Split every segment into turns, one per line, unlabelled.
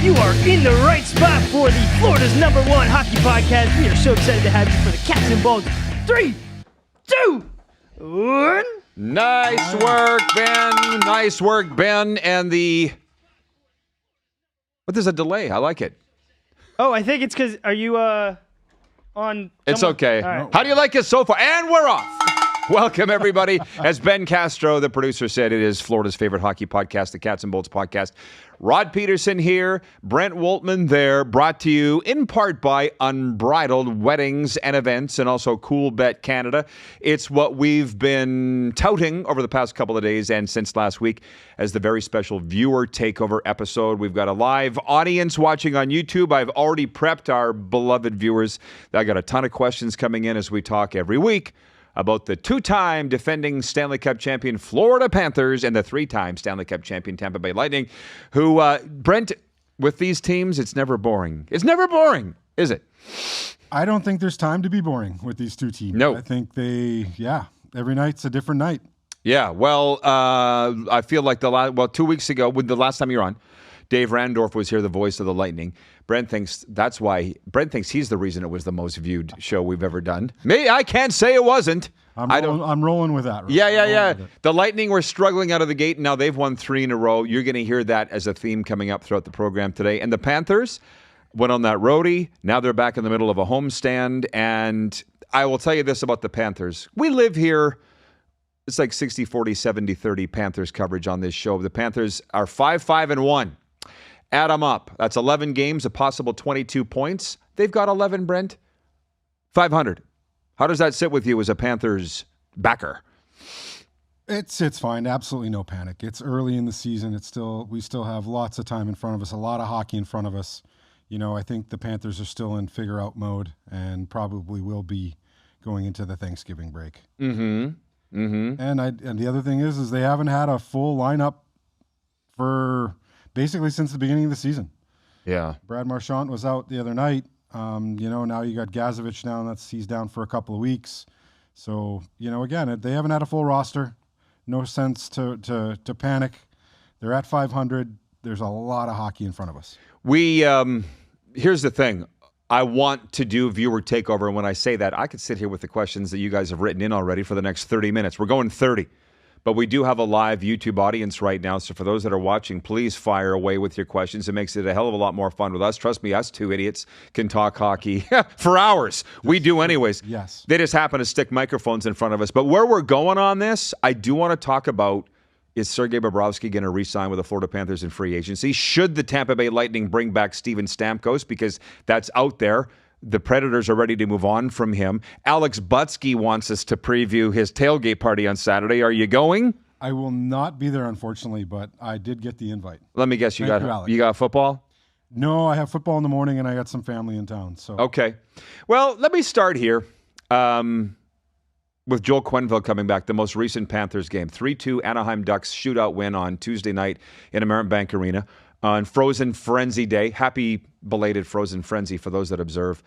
You are in the right spot for the Florida's #1 hockey podcast. We are so excited to have you for the Cats and Balls. 3, 2, 1.
Nice work, Ben. Nice work, Ben. And but there's a delay. I like it.
Oh, I think it's because, are you on?
It's okay.
Right.
How do you like it so far? And we're off. Welcome, everybody. As Ben Castro, the producer, said, it is Florida's favorite hockey podcast, the Cats and Bolts podcast. Rod Peterson here, Brent Woltman there, brought to you in part by Unbridled Weddings and Events and also Cool Bet Canada. It's what we've been touting over the past couple of days and since last week as the very special viewer takeover episode. We've got a live audience watching on YouTube. I've already prepped our beloved viewers. I got a ton of questions coming in as we talk every week about the two-time defending Stanley Cup champion Florida Panthers and the three-time Stanley Cup champion Tampa Bay Lightning, who, Brent, with these teams, it's never boring. It's never boring, is it?
I don't think there's time to be boring with these two teams.
No.
I think every night's a different night.
Yeah, well, I feel like 2 weeks ago, when the last time you were on, Dave Randorf was here, the voice of the Lightning. Brent thinks he's the reason it was the most viewed show we've ever done. Me, I can't say it wasn't.
I'm rolling with that. Right?
Yeah. The Lightning were struggling out of the gate, and now they've won 3 in a row. You're going to hear that as a theme coming up throughout the program today. And the Panthers went on that roadie. Now they're back in the middle of a homestand. And I will tell you this about the Panthers. We live here. It's like 60-40, 70-30 Panthers coverage on this show. The Panthers are 5-5-1. Add them up. That's 11 games, a possible 22 points. They've got 11, Brent. 500. How does that sit with you as a Panthers backer?
It's fine. Absolutely no panic. It's early in the season. We still have lots of time in front of us, a lot of hockey in front of us. You know, I think the Panthers are still in figure-out mode and probably will be going into the Thanksgiving break.
Mm-hmm. Mm-hmm.
And the other thing is they haven't had a full lineup for basically since the beginning of the season.
Yeah.
Brad Marchand was out the other night. Now you got Gazovich down. He's down for a couple of weeks. So, again, they haven't had a full roster. No sense to panic. They're at 500. There's a lot of hockey in front of us.
Here's the thing. I want to do viewer takeover. And when I say that, I could sit here with the questions that you guys have written in already for the next 30 minutes. We're going 30. But we do have a live YouTube audience right now. So for those that are watching, please fire away with your questions. It makes it a hell of a lot more fun with us. Trust me, us two idiots can talk hockey for hours. We do anyways.
Yes.
They just happen to stick microphones in front of us. But where we're going on this, I do want to talk about, is Sergei Bobrovsky going to re-sign with the Florida Panthers in free agency? Should the Tampa Bay Lightning bring back Steven Stamkos? Because that's out there. The Predators are ready to move on from him. Alex Butsky wants us to preview his tailgate party on Saturday. Are you going?
I will not be there, unfortunately, but I did get the invite.
Let me guess, you got football?
No, I have football in the morning, and I got some family in town. So
okay. Well, let me start here with Joel Quenneville coming back, the most recent Panthers game. 3-2 Anaheim Ducks shootout win on Tuesday night in American Bank Arena. On Frozen Frenzy Day. Happy belated Frozen Frenzy for those that observe.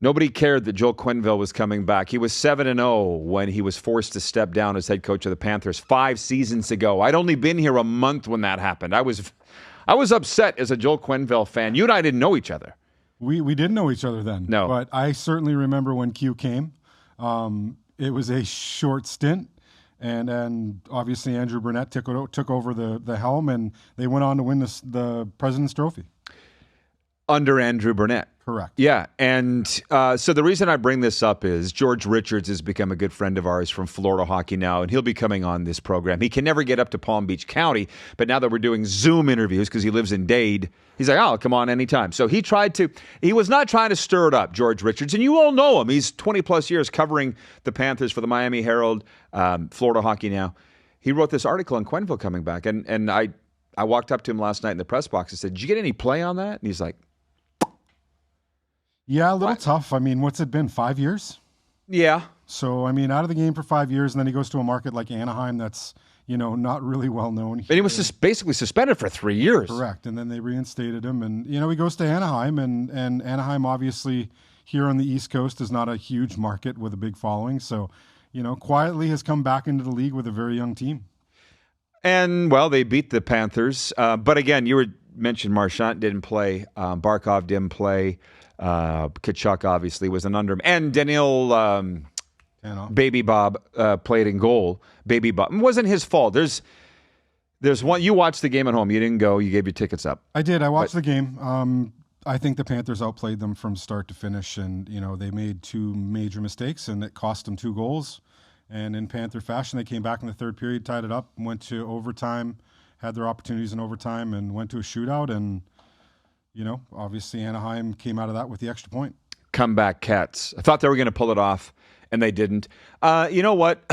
Nobody cared that Joel Quenneville was coming back. He was 7-0 when he was forced to step down as head coach of the Panthers 5 seasons ago. I'd only been here a month when that happened. I was upset as a Joel Quenneville fan. You and I didn't know each other.
We didn't know each other then.
No.
But I certainly remember when Q came. It was a short stint. And obviously Andrew Burnett took over the helm, and they went on to win the President's Trophy.
Under Andrew Burnett.
Correct.
Yeah, and so the reason I bring this up is George Richards has become a good friend of ours from Florida Hockey Now, and he'll be coming on this program. He can never get up to Palm Beach County, but now that we're doing Zoom interviews because he lives in Dade, he's like, I'll come on anytime. So he was not trying to stir it up, George Richards, and you all know him. He's 20-plus years covering the Panthers for the Miami Herald, Florida Hockey Now. He wrote this article on Quenneville coming back, and I walked up to him last night in the press box and said, did you get any play on that? And he's like,
yeah, a little tough. I mean, what's it been, 5 years?
Yeah.
So, I mean, out of the game for 5 years, and then he goes to a market like Anaheim that's, not really well known.
And he was just basically suspended for 3 years.
Correct. And then they reinstated him. And, he goes to Anaheim, and Anaheim obviously here on the East Coast is not a huge market with a big following. So, quietly has come back into the league with a very young team.
And, well, they beat the Panthers. But, again, you mentioned Marchand didn't play. Barkov didn't play. Tkachuk, obviously, was an under. And Daniil Baby Bob played in goal. Baby Bob. It wasn't his fault. There's one. You watched the game at home. You didn't go. You gave your tickets up.
I did. I watched the game. I think the Panthers outplayed them from start to finish, and they made two major mistakes, and it cost them 2 goals. And in Panther fashion, they came back in the third period, tied it up, went to overtime, had their opportunities in overtime, and went to a shootout. And obviously Anaheim came out of that with the extra point.
Comeback Cats. I thought they were going to pull it off, and they didn't. You know what?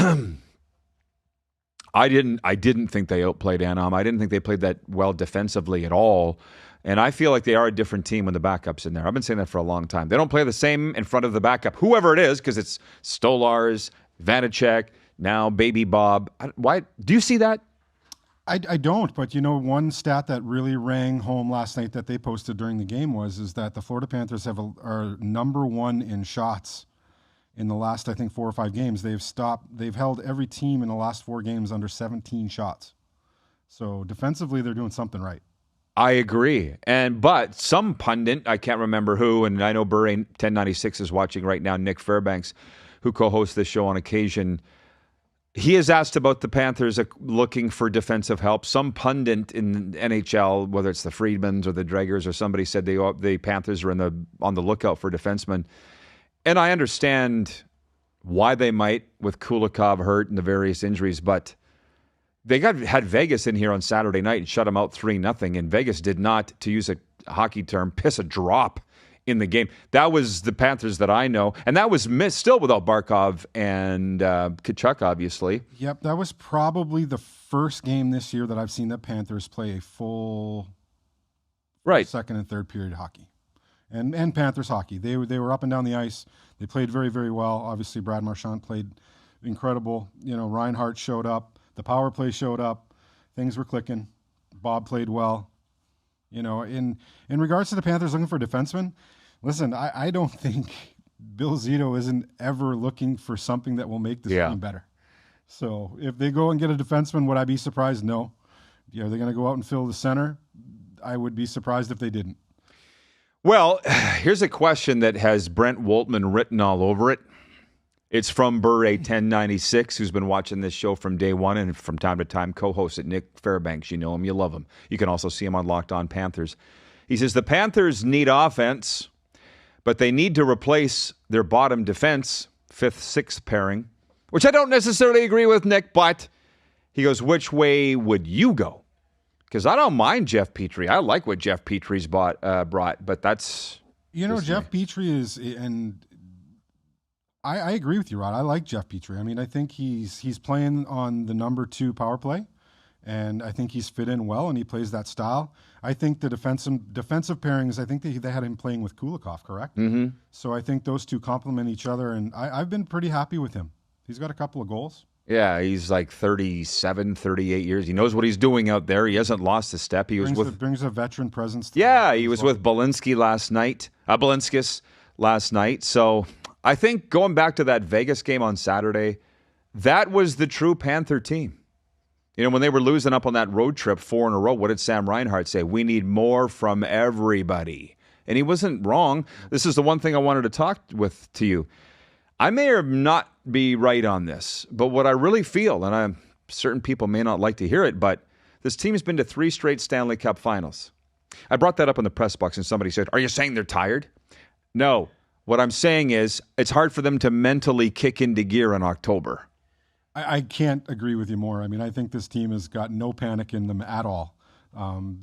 I didn't think they outplayed Anaheim. I didn't think they played that well defensively at all. And I feel like they are a different team when the backup's in there. I've been saying that for a long time. They don't play the same in front of the backup, whoever it is, because it's Stolars, Vanacek, now Baby Bob. Why do you see that?
I don't, but one stat that really rang home last night that they posted during the game is that the Florida Panthers are number 1 in shots in the last, I think, 4 or 5 games. They've held every team in the last 4 games under 17 shots. So defensively, they're doing something right.
I agree. But some pundit, I can't remember who, and I know Bure 1096 is watching right now, Nick Fairbanks, who co-hosts this show on occasion. He is asked about the Panthers looking for defensive help. Some pundit in NHL, whether it's the Friedmans or the Dreggers or somebody, said the Panthers are on the lookout for defensemen. And I understand why they might with Kulikov hurt and the various injuries, but they had Vegas in here on Saturday night and shut them out 3-0, and Vegas did not, to use a hockey term, piss a drop in the game. That was the Panthers that I know, and that was still without Barkov and Tkachuk, obviously.
Yep, that was probably the first game this year that I've seen the Panthers play a full second and third period hockey. And Panthers hockey. They were up and down the ice. They played very, very well. Obviously, Brad Marchand played incredible. Reinhart showed up. The power play showed up. Things were clicking. Bob played well. In regards to the Panthers looking for defensemen, listen, I don't think Bill Zito isn't ever looking for something that will make this team better. So if they go and get a defenseman, would I be surprised? No. Are they going to go out and fill the center? I would be surprised if they didn't.
Well, here's a question that has Brent Woltman written all over it. It's from Bure 1096, who's been watching this show from day one and from time to time co-hosts at Nick Fairbanks. You know him, you love him. You can also see him on Locked On Panthers. He says the Panthers need offense, but they need to replace their bottom defense, 5th, 6th pairing, which I don't necessarily agree with, Nick, but he goes, which way would you go? Because I don't mind Jeff Petrie. I like what Jeff Petrie's brought, but that's...
Jeff Petrie is... and. I agree with you, Rod. I like Jeff Petrie. I mean, I think he's playing on the number 2 power play, and I think he's fit in well, and he plays that style. I think the defensive pairings, I think they had him playing with Kulikov, correct? Mm-hmm. So I think those two complement each other, and I've been pretty happy with him. He's got a couple of goals.
Yeah, he's like 37, 38 years. He knows what he's doing out there. He hasn't lost a step.
Brings a veteran presence.
He was with Balinskis last night. So I think going back to that Vegas game on Saturday, that was the true Panther team. When they were losing up on that road trip 4 in a row, what did Sam Reinhart say? We need more from everybody. And he wasn't wrong. This is the one thing I wanted to talk to you. I may or not be right on this, but what I really feel, and certain people may not like to hear it, but this team has been to 3 straight Stanley Cup finals. I brought that up in the press box, and somebody said, are you saying they're tired? No. What I'm saying is it's hard for them to mentally kick into gear in October.
I can't agree with you more. I mean, I think this team has got no panic in them at all.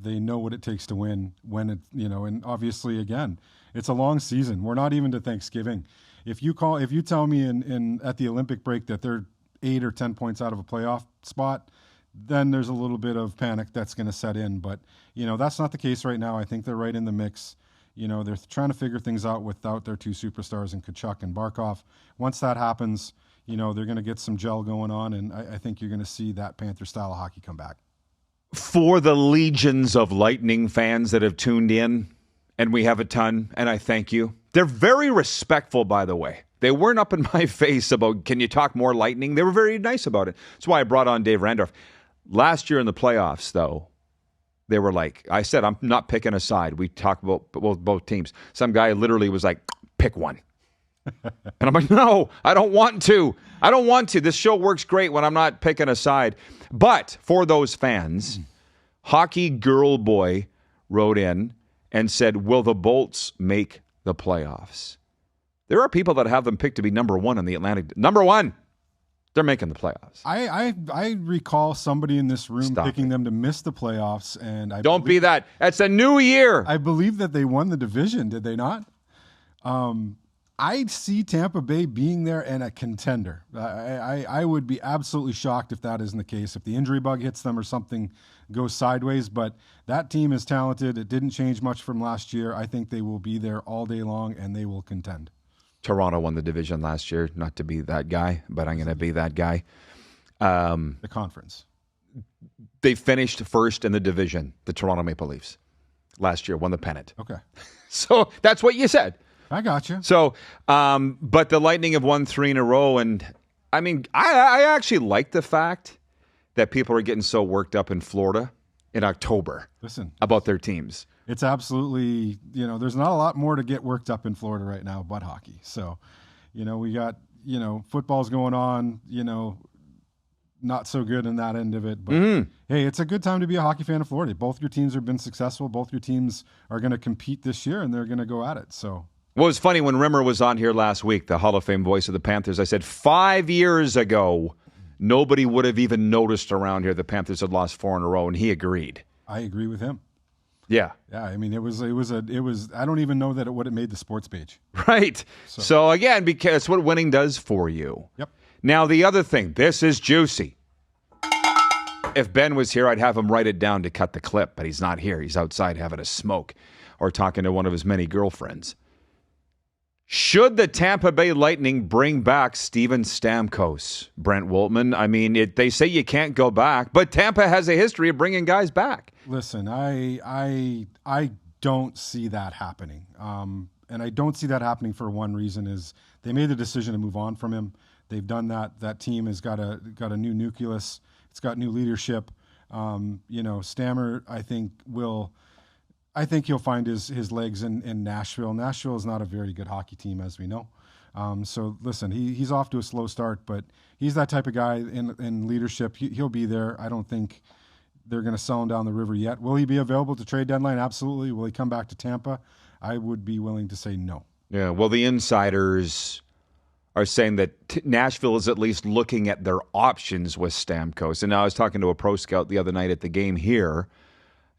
They know what it takes to win and obviously, again, it's a long season. We're not even to Thanksgiving. If you tell me at the Olympic break that they're 8 or 10 points out of a playoff spot, then there's a little bit of panic that's going to set in. But, that's not the case right now. I think they're right in the mix. They're trying to figure things out without their 2 superstars in Tkachuk and Barkov. Once that happens, they're going to get some gel going on, and I think you're going to see that Panther style of hockey come back.
For the legions of Lightning fans that have tuned in, and we have a ton, and I thank you. They're very respectful, by the way. They weren't up in my face about, can you talk more Lightning? They were very nice about it. That's why I brought on Dave Randorf. Last year in the playoffs, though, they were like, I said, I'm not picking a side. We talked about both teams. Some guy literally was like, pick one. And I'm like, no, I don't want to. I don't want to. This show works great when I'm not picking a side. But for those fans, Hockey Girl Boy wrote in and said, will the Bolts make the playoffs? There are people that have them picked to be number one in the Atlantic. Number one. They're making the playoffs.
I recall somebody in this room picking them to miss the playoffs, and
don't be that. That's a new year.
I believe that they won the division, did they not? I see Tampa Bay being there and a contender. I would be absolutely shocked if that isn't the case, if the injury bug hits them or something goes sideways. But that team is talented. It didn't change much from last year. I think they will be there all day long, and they will contend.
Toronto won the division last year. Not to be that guy, but I'm going to be that guy.
The conference.
They finished first in the division, the Toronto Maple Leafs. Last year, won the pennant.
Okay.
So that's what you said.
I got you.
So, but the Lightning have won 3 in a row. And, I mean, I actually like the fact that people are getting so worked up in Florida in October about their teams.
It's absolutely, there's not a lot more to get worked up in Florida right now but hockey. So, we got, football's going on, not so good in that end of it. But, hey, it's a good time to be a hockey fan of Florida. Both your teams have been successful. Both your teams are going to compete this year, and they're going to go at it. So,
well, it was funny when Rimmer was on here last week, the Hall of Fame voice of the Panthers. I said 5 years ago, nobody would have even noticed around here the Panthers had lost 4 in a row, and he agreed.
I agree with him.
Yeah.
Yeah, I mean, it was I don't even know that it would have made the sports page.
Right. So again, because it's what winning does for you.
Yep.
Now, the other thing, this is juicy. If Ben was here, I'd have him write it down to cut the clip, but he's not here. He's outside having a smoke or talking to one of his many girlfriends. Should the Tampa Bay Lightning bring back Steven Stamkos, Brent Woltman? I mean, they say you can't go back, but Tampa has a history of bringing guys back.
Listen, I don't see that happening, and I don't see that happening for one reason: is they made the decision to move on from him. They've done that. That team has got a new nucleus. It's got new leadership. Stammer, I think he'll find his legs in Nashville. Nashville is not a very good hockey team, as we know. So listen, he's off to a slow start, but he's that type of guy in leadership. He'll be there. I don't think they're going to sell him down the river yet. Will he be available to trade deadline? Absolutely. Will he come back to Tampa? I would be willing to say no.
Yeah, well, the insiders are saying that Nashville is at least looking at their options with Stamkos. And I was talking to a pro scout the other night at the game here,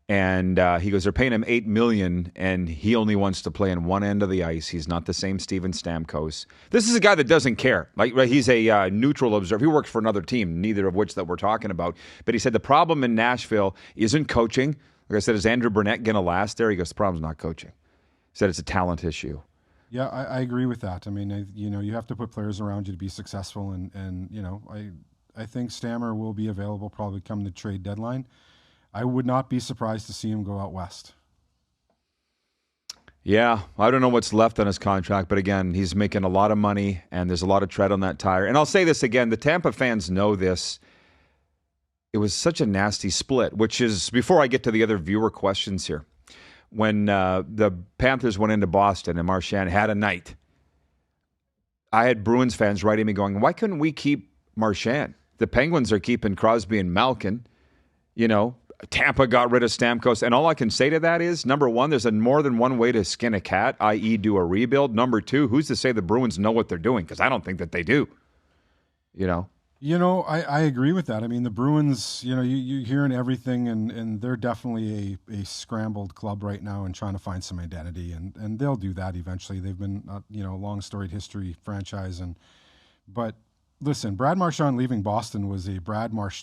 and he goes, they're paying him $8 million, and he only wants to play on one end of the ice. He's not the same Steven Stamkos. This is a guy that doesn't care. Like, he's a neutral observer. He works for another team, neither of which that we're talking about. But he said the problem in Nashville isn't coaching. Like I said, is Andrew Burnett going to last there? He goes, the problem's not coaching. He said it's a talent issue.
Yeah, I agree with that. I mean, you have to put players around you to be successful, and I think Stammer will be available probably come the trade deadline. I would not be surprised to see him go out west.
Yeah, I don't know what's left on his contract, but again, he's making a lot of money, and there's a lot of tread on that tire. And I'll say this again, the Tampa fans know this. It was such a nasty split, which is, before I get to the other viewer questions here, when the Panthers went into Boston and Marchand had a night, I had Bruins fans writing me going, why couldn't we keep Marchand? The Penguins are keeping Crosby and Malkin. Tampa got rid of Stamkos. And all I can say to that is, number one, there's more than one way to skin a cat, i.e. do a rebuild. Number two, who's to say the Bruins know what they're doing? Because I don't think that they do.
I agree with that. I mean, the Bruins, you're hearing everything, and they're definitely a scrambled club right now and trying to find some identity, and they'll do that eventually. They've been, a long storied history franchise, but listen, Brad Marchand leaving Boston was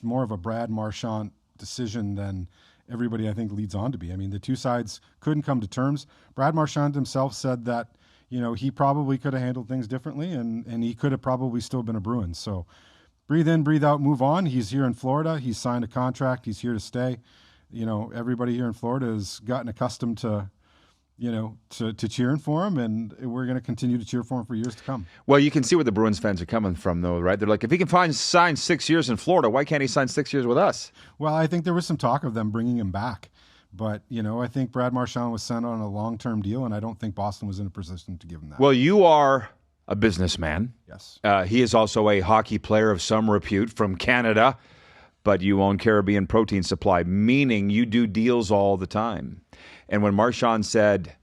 more of a Brad Marchand decision than everybody I think leads on to be. I mean, the two sides couldn't come to terms. Brad Marchand himself said that, he probably could have handled things differently, and he could have probably still been a Bruin. So breathe in, breathe out, move on. He's here in Florida. He's signed a contract. He's here to stay. Everybody here in Florida has gotten accustomed to, to cheering for him, and we're going to continue to cheer for him for years to come.
Well, you can see where the Bruins fans are coming from, though, right? They're like, if he can sign 6 years in Florida, why can't he sign 6 years with us?
Well, I think there was some talk of them bringing him back. But, I think Brad Marchand was sent on a long-term deal, and I don't think Boston was in a position to give him that.
Well, you are a businessman.
Yes.
He is also a hockey player of some repute from Canada, but you own Caribbean Protein Supply, meaning you do deals all the time. And when Marchand said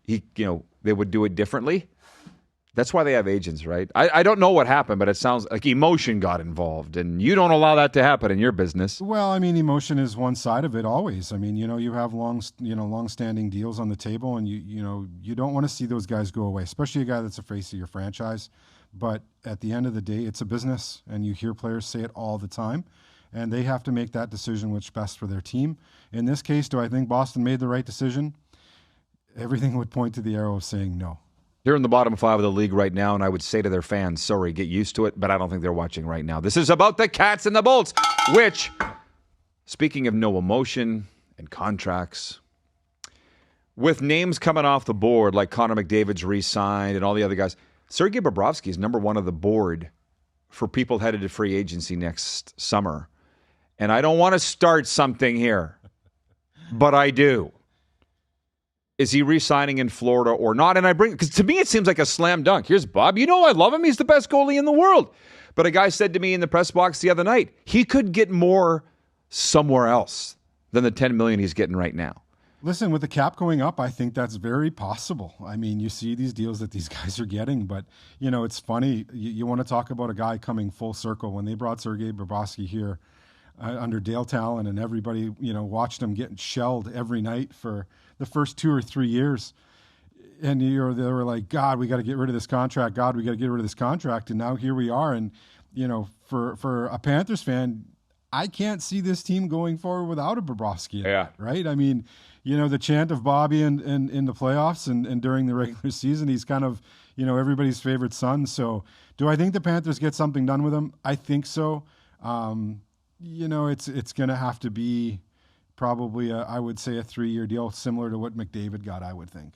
they would do it differently, that's why they have agents, right? I don't know what happened, but it sounds like emotion got involved, and you don't allow that to happen in your business.
Well, I mean, emotion is one side of it always. I mean, you have long-standing deals on the table, and you don't want to see those guys go away, especially a guy that's a face of your franchise. But at the end of the day, it's a business, and you hear players say it all the time, and they have to make that decision which best for their team. In this case, do I think Boston made the right decision? Everything would point to the arrow of saying no.
They're in the bottom 5 of the league right now, and I would say to their fans, sorry, get used to it, but I don't think they're watching right now. This is about the Cats and the Bolts, which, speaking of no emotion and contracts, with names coming off the board like Connor McDavid's re-signed and all the other guys, Sergei Bobrovsky is number 1 on the board for people headed to free agency next summer. And I don't want to start something here, but I do. Is he re-signing in Florida or not? And because to me it seems like a slam dunk. Here's Bob. I love him. He's the best goalie in the world. But a guy said to me in the press box the other night, he could get more somewhere else than the $10 million he's getting right now.
Listen, with the cap going up, I think that's very possible. I mean, you see these deals that these guys are getting, but, it's funny. You want to talk about a guy coming full circle. When they brought Sergei Bobrovsky here under Dale Talon, and everybody, watched him getting shelled every night for the first 2 or 3 years. And they were like, God, we got to get rid of this contract. God, we got to get rid of this contract. And now here we are. And, for a Panthers fan, I can't see this team going forward without a Bobrovsky.
Yeah.
Right? I mean, the chant of Bobby in the playoffs and during the regular season, he's kind of, everybody's favorite son. So do I think the Panthers get something done with him? I think so. It's going to have to be probably, I would say, a 3-year deal, similar to what McDavid got, I would think.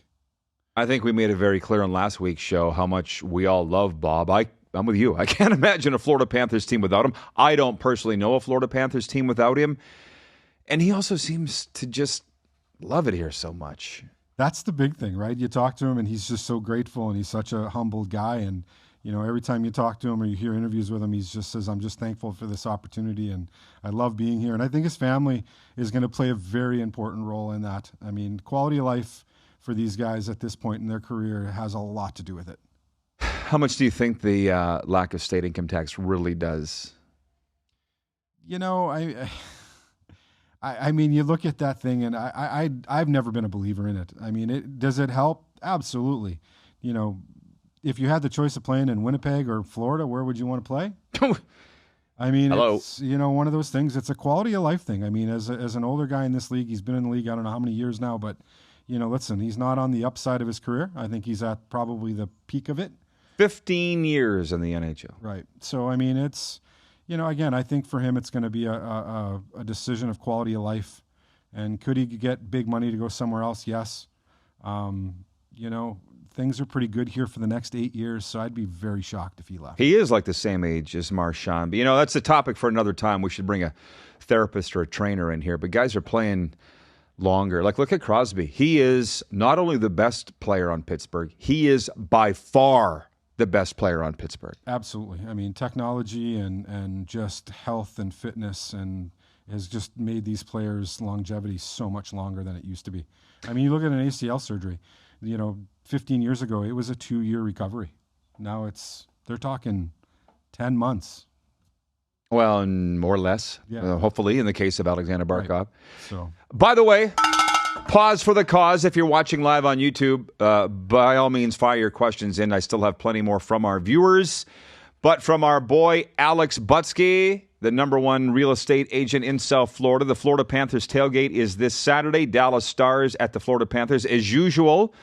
I think we made it very clear on last week's show how much we all love Bob. I'm with you. I can't imagine a Florida Panthers team without him. I don't personally know a Florida Panthers team without him. And he also seems to just love it here so much.
That's the big thing, right? You talk to him, and he's just so grateful, and he's such a humble guy. And, every time you talk to him or you hear interviews with him, he just says, I'm just thankful for this opportunity, and I love being here. And I think his family is going to play a very important role in that. I mean, quality of life for these guys at this point in their career has a lot to do with it.
How much do you think the lack of state income tax really does?
I mean, you look at that thing, and I've never been a believer in it. I mean, does it help? Absolutely. If you had the choice of playing in Winnipeg or Florida, where would you want to play? I mean,
Hello.
It's one of those things. It's a quality of life thing. I mean, as an older guy in this league, he's been in the league I don't know how many years now, but listen, he's not on the upside of his career. I think he's at probably the peak of it.
15 years in the NHL.
Right. So I mean, it's. Again, I think for him it's going to be a decision of quality of life. And could he get big money to go somewhere else? Yes. Things are pretty good here for the next 8 years, so I'd be very shocked if he left.
He is like the same age as Marchand. But, that's a topic for another time. We should bring a therapist or a trainer in here. But guys are playing longer. Like, look at Crosby. He is not only the best player on Pittsburgh, he is by far the best player on Pittsburgh.
Absolutely. I mean, technology and just health and fitness and has just made these players' longevity so much longer than it used to be. I mean, you look at an ACL surgery, 15 years ago, it was a 2-year recovery. Now they're talking 10 months.
Well, and more or less,
yeah.
Hopefully, in the case of Alexander Barkov.
Right. So,
by the way, pause for the cause. If you're watching live on YouTube, by all means, fire your questions in. I still have plenty more from our viewers. But from our boy, Alex Butsky, the #1 real estate agent in South Florida, the Florida Panthers tailgate is this Saturday. Dallas Stars at the Florida Panthers. As usual,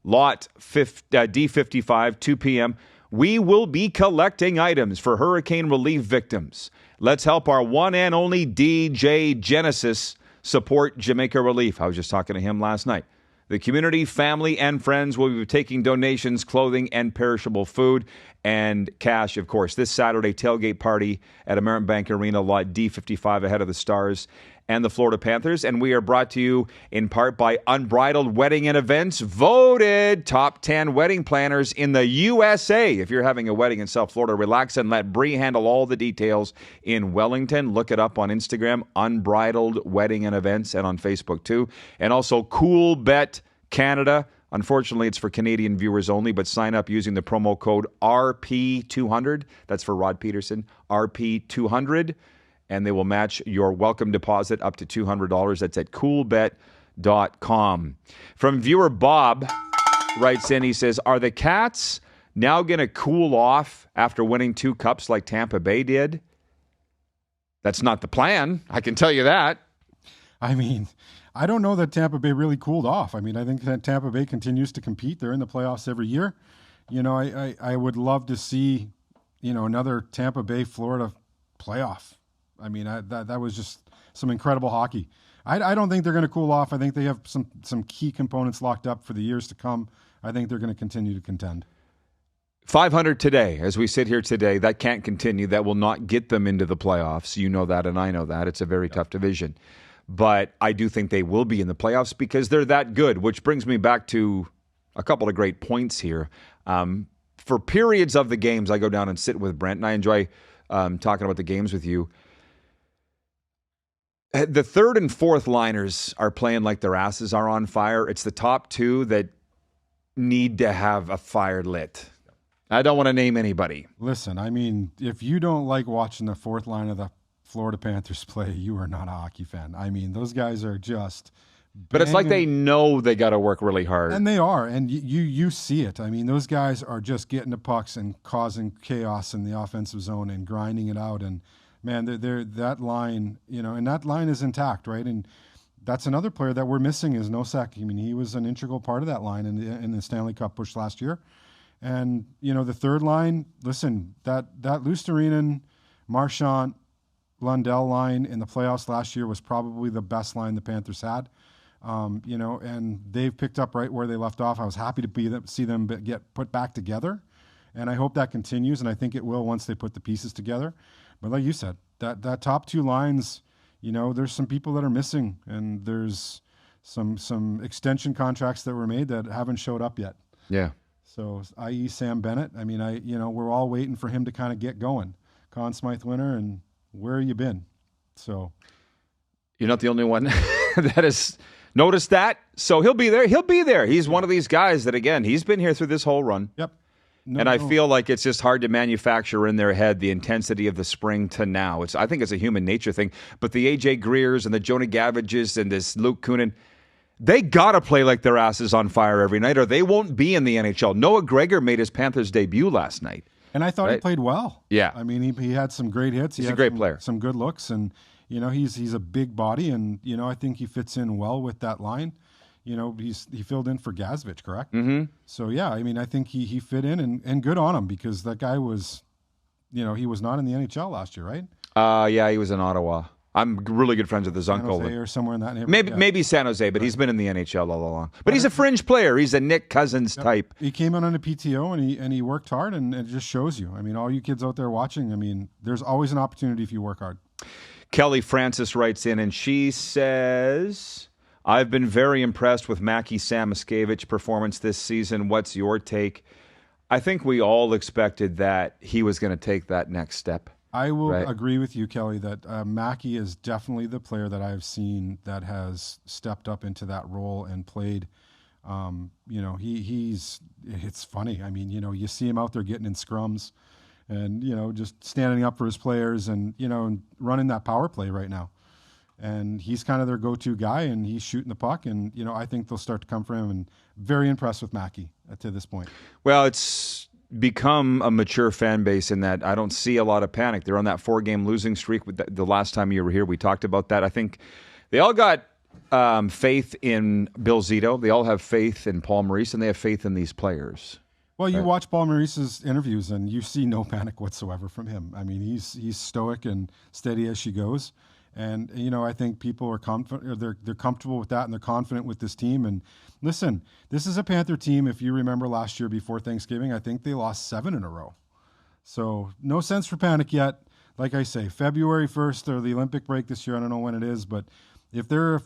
lot D55, 2 p.m. We will be collecting items for hurricane relief victims. Let's help our one and only DJ Genesis support Jamaica Relief. I was just talking to him last night. The community, family, and friends will be taking donations, clothing, and perishable food, and cash, of course. This Saturday, tailgate party at American Bank Arena, Lot D55, ahead of the Stars and the Florida Panthers. And we are brought to you in part by Unbridled Wedding and Events, voted top 10 wedding planners in the USA. If you're having a wedding in South Florida, relax and let Bree handle all the details in Wellington. Look it up on Instagram, Unbridled Wedding and Events, and on Facebook too. And also Cool Bet Canada. Unfortunately, it's for Canadian viewers only, but sign up using the promo code RP200. That's for Rod Peterson, RP200. And they will match your welcome deposit up to $200. That's at coolbet.com. From viewer Bob writes in, he says, are the Cats now going to cool off after winning 2 cups like Tampa Bay did? That's not the plan. I can tell you that.
I mean, I don't know that Tampa Bay really cooled off. I mean, I think that Tampa Bay continues to compete. They're in the playoffs every year. You know, I would love to see, another Tampa Bay, Florida playoff. I mean, that was just some incredible hockey. I don't think they're going to cool off. I think they have some key components locked up for the years to come. I think they're going to continue to contend.
500 today, as we sit here today, that can't continue. That will not get them into the playoffs. You know that, and I know that. It's a very tough division. But I do think they will be in the playoffs because they're that good, which brings me back to a couple of great points here. For periods of the games, I go down and sit with Brent, and I enjoy talking about the games with you. The third and fourth liners are playing like their asses are on fire. It's the top 2 that need to have a fire lit. I don't want to name anybody.
Listen, I mean, if you don't like watching the fourth line of the Florida Panthers play, you are not a hockey fan. I mean, those guys are just...
But it's like they know they got to work really hard.
And they are, and you see it. I mean, those guys are just getting the pucks and causing chaos in the offensive zone and grinding it out. And man, they're that line, and that line is intact, right? And that's another player that we're missing is Nosek. I mean, he was an integral part of that line in the Stanley Cup push last year. And, the third line, listen, that Luostarinen, Marchand, Lundell line in the playoffs last year was probably the best line the Panthers had. And they've picked up right where they left off. I was happy to see them get put back together. And I hope that continues, and I think it will once they put the pieces together. But like you said, that top 2 lines, there's some people that are missing, and there's some extension contracts that were made that haven't showed up yet.
Yeah.
So, i.e. Sam Bennett. I mean, we're all waiting for him to kind of get going. Conn Smythe winner, and where have you been? So,
you're not the only one that has noticed that. So he'll be there. He'll be there. He's one of these guys that, again, he's been here through this whole run.
Yep.
I feel like it's just hard to manufacture in their head the intensity of the spring to now. I think it's a human nature thing. But the A.J. Greers and the Jonah Gavages and this Luke Kunin, they got to play like their asses on fire every night or they won't be in the NHL. Noah Gregor made his Panthers debut last night.
And I thought he played well.
Yeah.
I mean, he had some great hits.
He's a great player.
Some good looks. And, he's a big body. And, I think he fits in well with that line. He filled in for Gazvich, correct?
Mm-hmm.
So, yeah, I mean, I think he fit in and good on him because that guy was, he was not in the NHL last year, right?
Yeah, he was in Ottawa. I'm really good friends with his uncle.
San Jose or somewhere in that neighborhood.
Maybe San Jose, but he's been in the NHL all along. But he's a fringe player. He's a Nick Cousins type.
He came out on a PTO and he worked hard, and it just shows you. I mean, all you kids out there watching, I mean, there's always an opportunity if you work hard.
Kelly Francis writes in, and she says, I've been very impressed with Mackie Samoskevich performance this season. What's your take? I think we all expected that he was going to take that next step.
I will agree with you, Kelly, that Mackie is definitely the player that I've seen that has stepped up into that role and played. It's funny. I mean, you see him out there getting in scrums and, just standing up for his players and, and running that power play right now. And he's kind of their go-to guy, and he's shooting the puck. And, I think they'll start to come for him. And very impressed with Mackie to this point.
Well, it's become a mature fan base in that I don't see a lot of panic. They're on that 4-game losing streak. With the last time you were here, we talked about that. I think they all got faith in Bill Zito. They all have faith in Paul Maurice, and they have faith in these players.
Well, you watch Paul Maurice's interviews, and you see no panic whatsoever from him. I mean, he's stoic and steady as she goes. And, I think people are confident, they're comfortable with that, and they're confident with this team. And listen, this is a Panther team. If you remember last year before Thanksgiving, I think they lost 7 in a row. So no sense for panic yet. Like I say, February 1st or the Olympic break this year, I don't know when it is, but if they're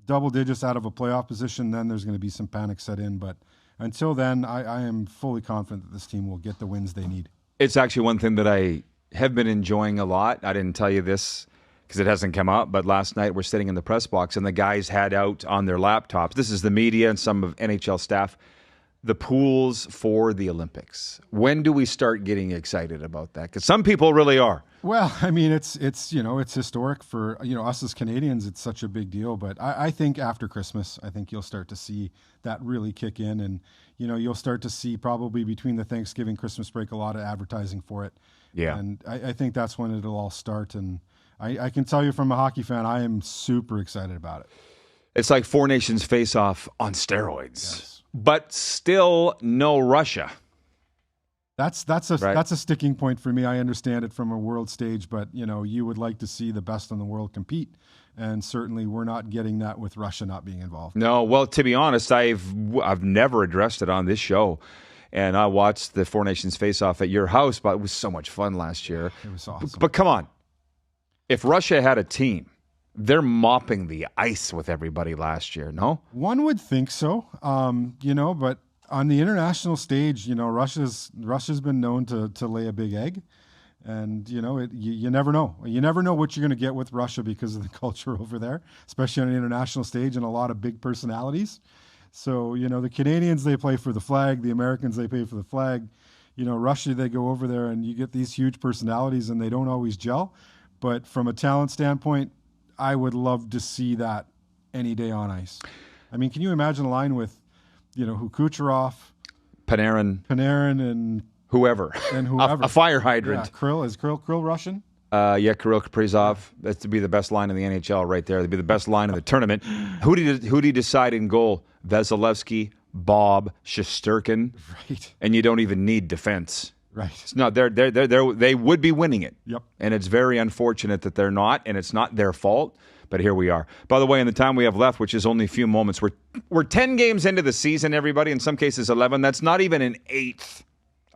double digits out of a playoff position, then there's going to be some panic set in. But until then, I am fully confident that this team will get the wins they need.
It's actually one thing that I have been enjoying a lot. I didn't tell you this because it hasn't come up, but last night we're sitting in the press box and the guys had out on their laptops. This is the media and some of NHL staff. The pools for the Olympics. When do we start getting excited about that? Because some people really are.
Well, I mean, it's historic for us as Canadians. It's such a big deal. But I think after Christmas, I think you'll start to see that really kick in, and you'll start to see probably between the Thanksgiving Christmas break a lot of advertising for it.
Yeah,
and I think that's when it'll all start. And I can tell you from a hockey fan, I am super excited about it.
It's like Four Nations face-off on steroids.
Yes.
But still no Russia.
That's a sticking point for me. I understand it from a world stage, but you would like to see the best in the world compete, and certainly we're not getting that with Russia not being involved.
No, well, to be honest, I've never addressed it on this show, and I watched the Four Nations face-off at your house, but it was so much fun last year.
It was awesome.
But come on, if Russia had a team, they're mopping the ice with everybody last year, no?
One would think so, but on the international stage, Russia's been known to lay a big egg, and you never know. You never know what you're going to get with Russia because of the culture over there, especially on the international stage and a lot of big personalities. So the Canadians, they play for the flag. The Americans, they play for the flag. Russia, they go over there and you get these huge personalities and they don't always gel. But from a talent standpoint, I would love to see that any day on ice. I mean, can you imagine a line with, Kucherov,
Panarin,
and
whoever, a fire hydrant.
Yeah, Krill. Is Krill Russian?
Yeah, Kirill Kaprizov. That's to be the best line in the NHL right there. That'd be the best line in the tournament. Who did he decide in goal? Vasilevsky, Bob, Shesterkin.
Right.
And you don't even need defense.
Right.
It's not. They would be winning it.
Yep.
And it's very unfortunate that they're not, and it's not their fault. But here we are. By the way, in the time we have left, which is only a few moments, we're 10 games into the season, everybody. In some cases, 11. That's not even an eighth.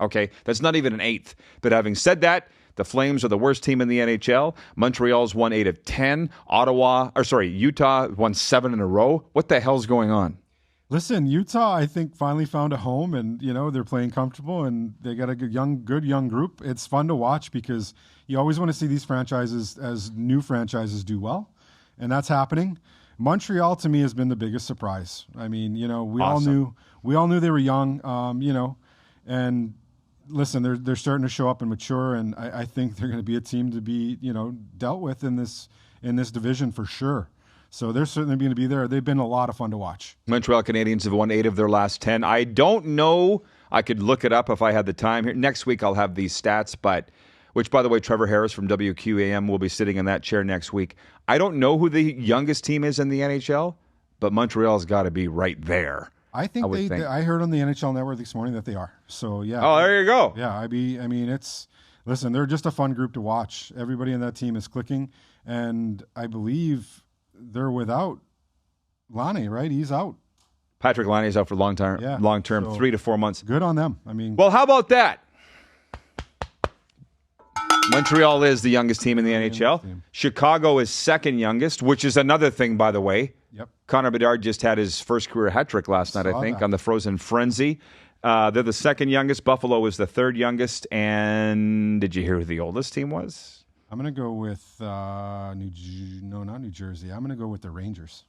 Okay? That's not even an eighth. But having said that, the Flames are the worst team in the NHL. Montreal's won 8 of 10. Utah won 7 in a row. What the hell's going on?
Listen, Utah, I think, finally found a home, and they're playing comfortable, and they got a good young group. It's fun to watch because you always want to see these franchises as new franchises do well, and that's happening. Montreal to me has been the biggest surprise. I mean, we all knew they were young, and listen, they're starting to show up and mature, and I think they're going to be a team to be dealt with in this division for sure. So they're certainly going to be there. They've been a lot of fun to watch.
Montreal Canadiens have won 8 of their last 10. I don't know. I could look it up if I had the time here. Next week I'll have these stats, which, by the way, Trevor Harris from WQAM will be sitting in that chair next week. I don't know who the youngest team is in the NHL, but Montreal's got to be right there.
I think I heard on the NHL Network this morning that they are. So, yeah.
Oh, there you go.
Yeah, listen, they're just a fun group to watch. Everybody in that team is clicking, and I believe they're without Laine, right? He's out.
Patrick Laine's out for long term, so 3 to 4 months.
Good on them.
Well, how about that? Montreal is the youngest team in the NHL. Chicago is second youngest, which is another thing, by the way.
Yep.
Connor Bedard just had his first career hat trick last night, I think, on the Frozen Frenzy. They're the second youngest. Buffalo is the third youngest. And did you hear who the oldest team was?
I'm going to go with not New Jersey. I'm going to go with the Rangers.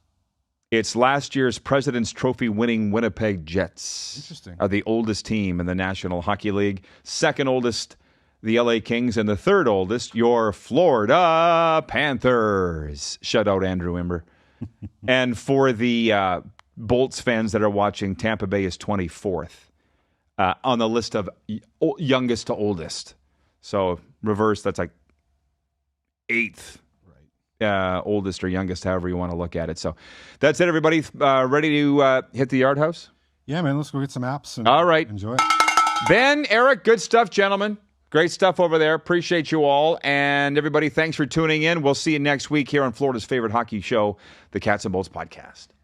It's last year's President's Trophy winning Winnipeg Jets.
Interesting.
Are the oldest team in the National Hockey League. Second oldest, the LA Kings. And the third oldest, your Florida Panthers. Shout out Andrew Imber. And for the Bolts fans that are watching, Tampa Bay is 24th on the list of youngest to oldest. So reverse, that's like 8th. Oldest or youngest, however you want to look at it. So that's it, everybody. Ready to hit the Yard House?
Yeah, man. Let's go get some apps and
all right.
Enjoy it.
Ben, Eric, good stuff, gentlemen. Great stuff over there. Appreciate you all. And everybody, thanks for tuning in. We'll see you next week here on Florida's favorite hockey show, the Cats and Bolts Podcast.